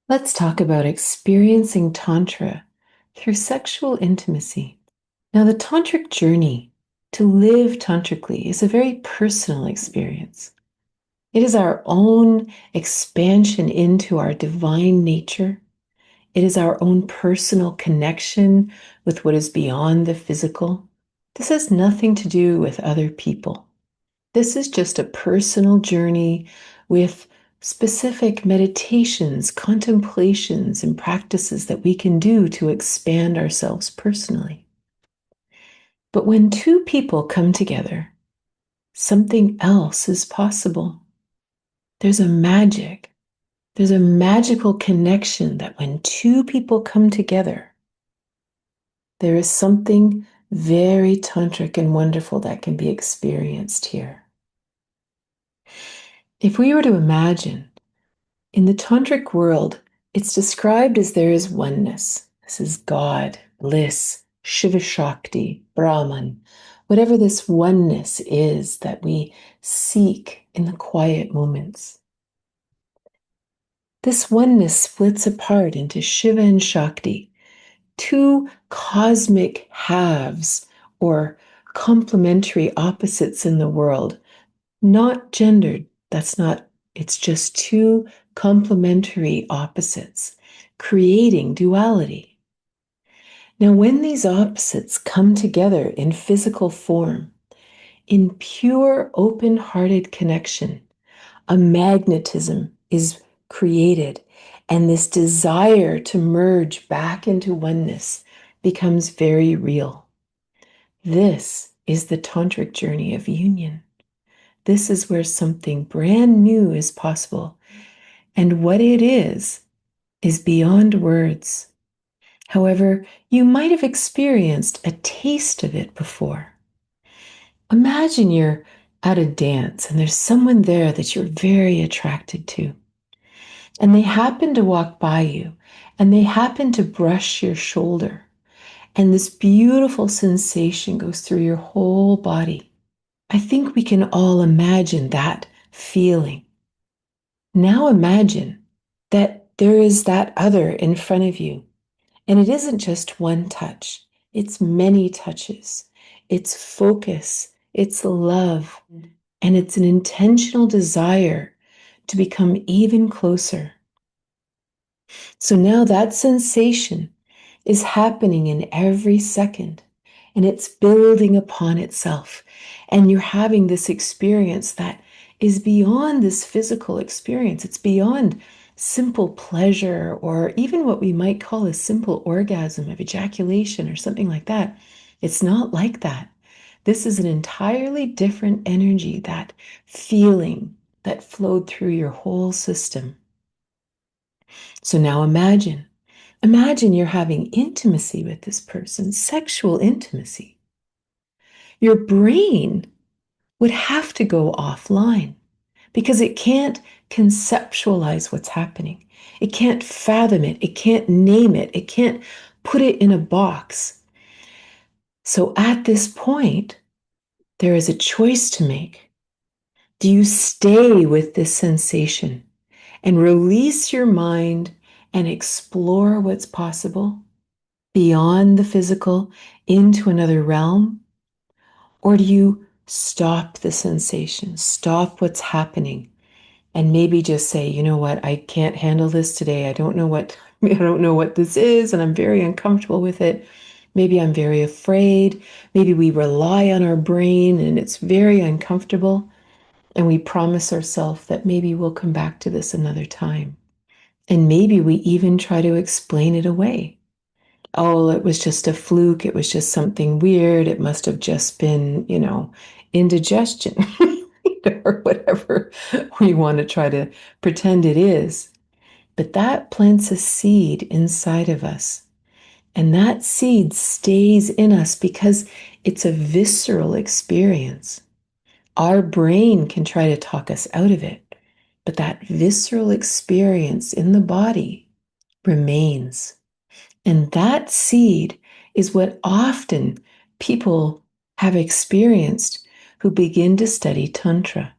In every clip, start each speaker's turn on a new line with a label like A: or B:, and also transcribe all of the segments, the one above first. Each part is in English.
A: Let's talk about experiencing Tantra through sexual intimacy. Now, the Tantric journey to live tantrically is a very personal experience. It is our own expansion into our divine nature. It is our own personal connection with what is beyond the physical. This has nothing to do with other people. This is just a personal journey with specific meditations, contemplations, and practices that we can do to expand ourselves personally. But when two people come together, something else is possible. There's a magic. There's a magical connection that when two people come together, there is something very tantric and wonderful that can be experienced here. If we were to imagine in the tantric world, it's described as there is oneness. This is God, bliss, Shiva Shakti, Brahman, whatever this oneness is that we seek in the quiet moments. This oneness splits apart into Shiva and Shakti, two cosmic halves or complementary opposites in the world, not gendered. It's just two complementary opposites, creating duality. Now, when these opposites come together in physical form, in pure open hearted connection, a magnetism is created, and this desire to merge back into oneness becomes very real. This is the tantric journey of union. This is where something brand new is possible. And what it is beyond words. However, you might have experienced a taste of it before. Imagine you're at a dance and there's someone there that you're very attracted to. And they happen to walk by you and they happen to brush your shoulder. And this beautiful sensation goes through your whole body. I think we can all imagine that feeling. Now imagine that there is that other in front of you. And it isn't just one touch, it's many touches. It's focus, it's love, and it's an intentional desire to become even closer. So now that sensation is happening in every second, and it's building upon itself. And you're having this experience that is beyond this physical experience. It's beyond simple pleasure or even what we might call a simple orgasm of ejaculation or something like that. It's not like that. This is an entirely different energy, that feeling that flowed through your whole system. So now imagine you're having intimacy with this person, sexual intimacy. Your brain would have to go offline because it can't conceptualize what's happening. It can't fathom it. It can't name it. It can't put it in a box. So at this point, there is a choice to make. Do you stay with this sensation and release your mind and explore what's possible beyond the physical into another realm? Or do you stop the sensation, stop what's happening, and maybe just say, you know what, I can't handle this today. I don't know what this is, and I'm very uncomfortable with it. Maybe I'm very afraid. Maybe we rely on our brain and it's very uncomfortable. And we promise ourselves that maybe we'll come back to this another time. And maybe we even try to explain it away. Oh, it was just a fluke. It was just something weird. It must have just been, indigestion or whatever we want to try to pretend it is. But that plants a seed inside of us. And that seed stays in us because it's a visceral experience. Our brain can try to talk us out of it, but that visceral experience in the body remains. And that seed is what often people have experienced who begin to study Tantra.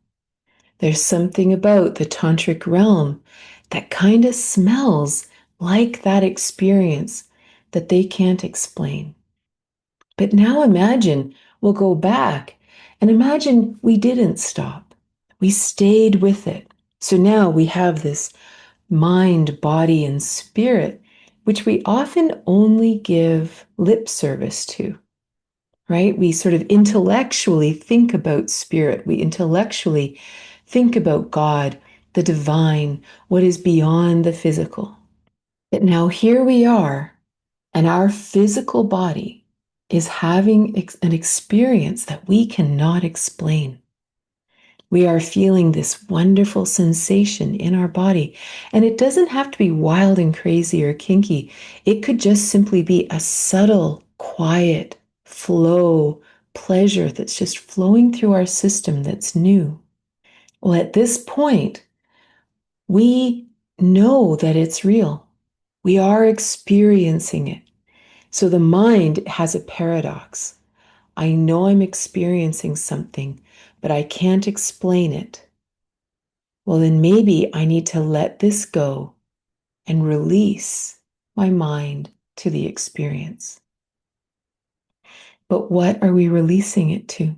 A: There's something about the Tantric realm that kind of smells like that experience that they can't explain. But now imagine we'll go back and imagine we didn't stop. We stayed with it. So now we have this mind, body, and spirit, which we often only give lip service to, right? We sort of intellectually think about spirit. We intellectually think about God, the divine, what is beyond the physical. But now here we are, and our physical body is having an experience that we cannot explain. We are feeling this wonderful sensation in our body. And it doesn't have to be wild and crazy or kinky. It could just simply be a subtle, quiet flow, pleasure that's just flowing through our system that's new. Well, at this point, we know that it's real. We are experiencing it. So the mind has a paradox. I know I'm experiencing something, but I can't explain it. Well, then maybe I need to let this go and release my mind to the experience. But what are we releasing it to?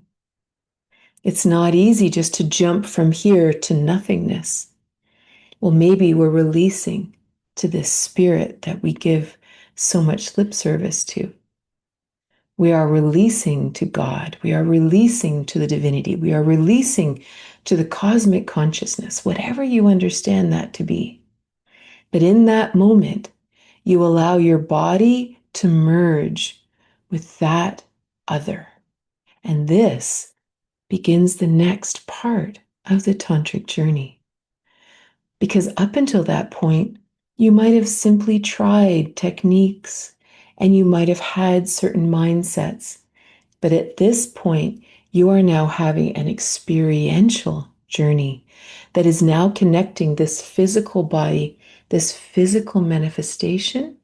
A: It's not easy just to jump from here to nothingness. Well, maybe we're releasing to this spirit that we give so much lip service to. We are releasing to God. We are releasing to the divinity. We are releasing to the cosmic consciousness, whatever you understand that to be. But in that moment, you allow your body to merge with that other. And this begins the next part of the tantric journey. Because up until that point, you might have simply tried techniques and you might have had certain mindsets. But at this point, you are now having an experiential journey that is now connecting this physical body, this physical manifestation,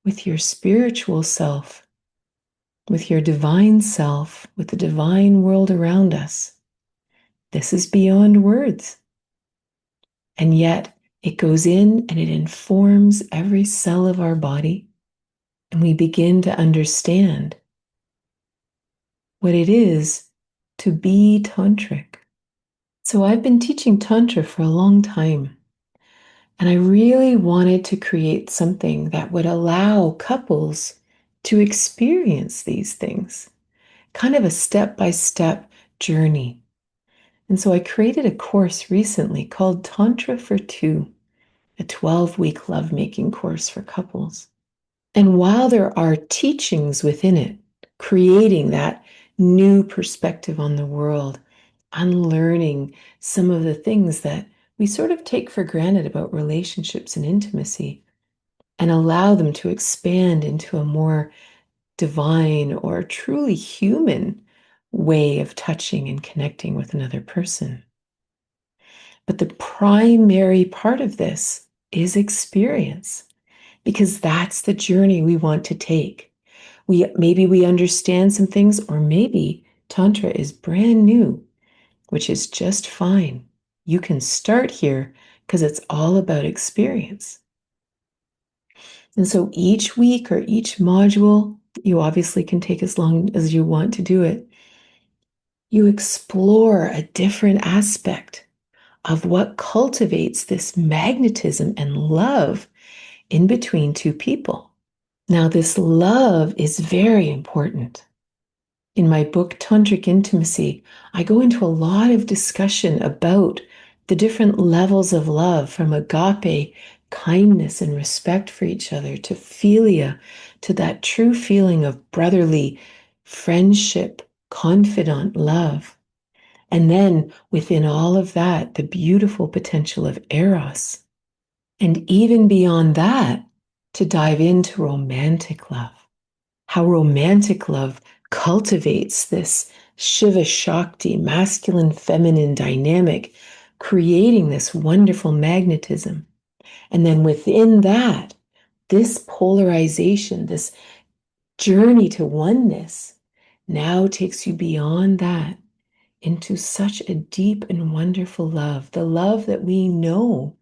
A: with your spiritual self, with your divine self, with the divine world around us. This is beyond words. And yet it goes in and it informs every cell of our body. And we begin to understand what it is to be tantric. So I've been teaching Tantra for a long time. And I really wanted to create something that would allow couples to experience these things, kind of a step-by-step journey. And so I created a course recently called Tantra for Two, a 12-week lovemaking course for couples. And while there are teachings within it, creating that new perspective on the world, unlearning some of the things that we sort of take for granted about relationships and intimacy, and allow them to expand into a more divine or truly human way of touching and connecting with another person. But the primary part of this is experience, because that's the journey we want to take. Maybe we understand some things, or maybe Tantra is brand new, which is just fine. You can start here because it's all about experience. And so each week or each module, you obviously can take as long as you want to do it. You explore a different aspect of what cultivates this magnetism and love in between two people. Now, this love is very important. In my book, Tantric Intimacy, I go into a lot of discussion about the different levels of love, from agape, kindness and respect for each other, to philia, to that true feeling of brotherly friendship, confidant love. And then within all of that, the beautiful potential of eros. And even beyond that, to dive into romantic love. How romantic love cultivates this Shiva Shakti, masculine feminine dynamic, creating this wonderful magnetism. And then within that, this polarization, this journey to oneness, now takes you beyond that into such a deep and wonderful love, the love that we know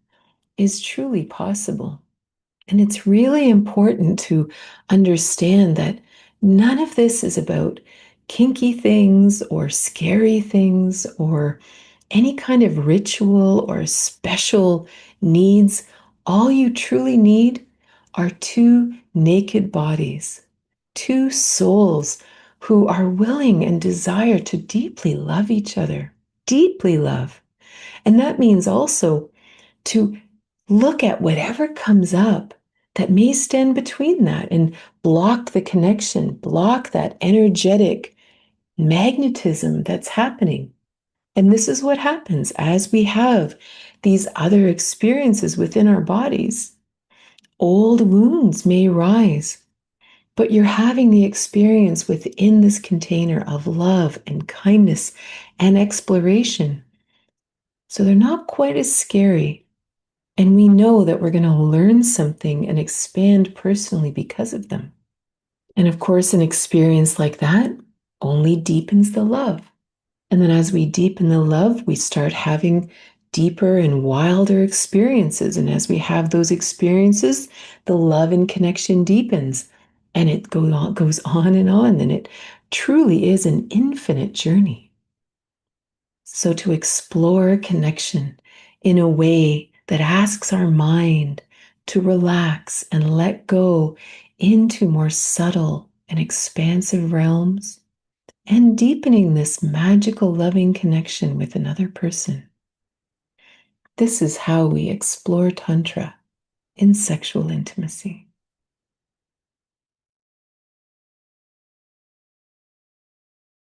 A: is truly possible. And it's really important to understand that none of this is about kinky things or scary things or any kind of ritual or special needs. All you truly need are two naked bodies, two souls who are willing and desire to deeply love each other, deeply love. And that means also to look at whatever comes up that may stand between that and block the connection, block that energetic magnetism that's happening. And this is what happens as we have these other experiences within our bodies. Old wounds may rise, but you're having the experience within this container of love and kindness and exploration. So they're not quite as scary. And we know that we're going to learn something and expand personally because of them. And of course, an experience like that only deepens the love. And then as we deepen the love, we start having deeper and wilder experiences. And as we have those experiences, the love and connection deepens. And it goes on and on. And it truly is an infinite journey. So to explore connection in a way that asks our mind to relax and let go into more subtle and expansive realms and deepening this magical loving connection with another person. This is how we explore Tantra in sexual intimacy.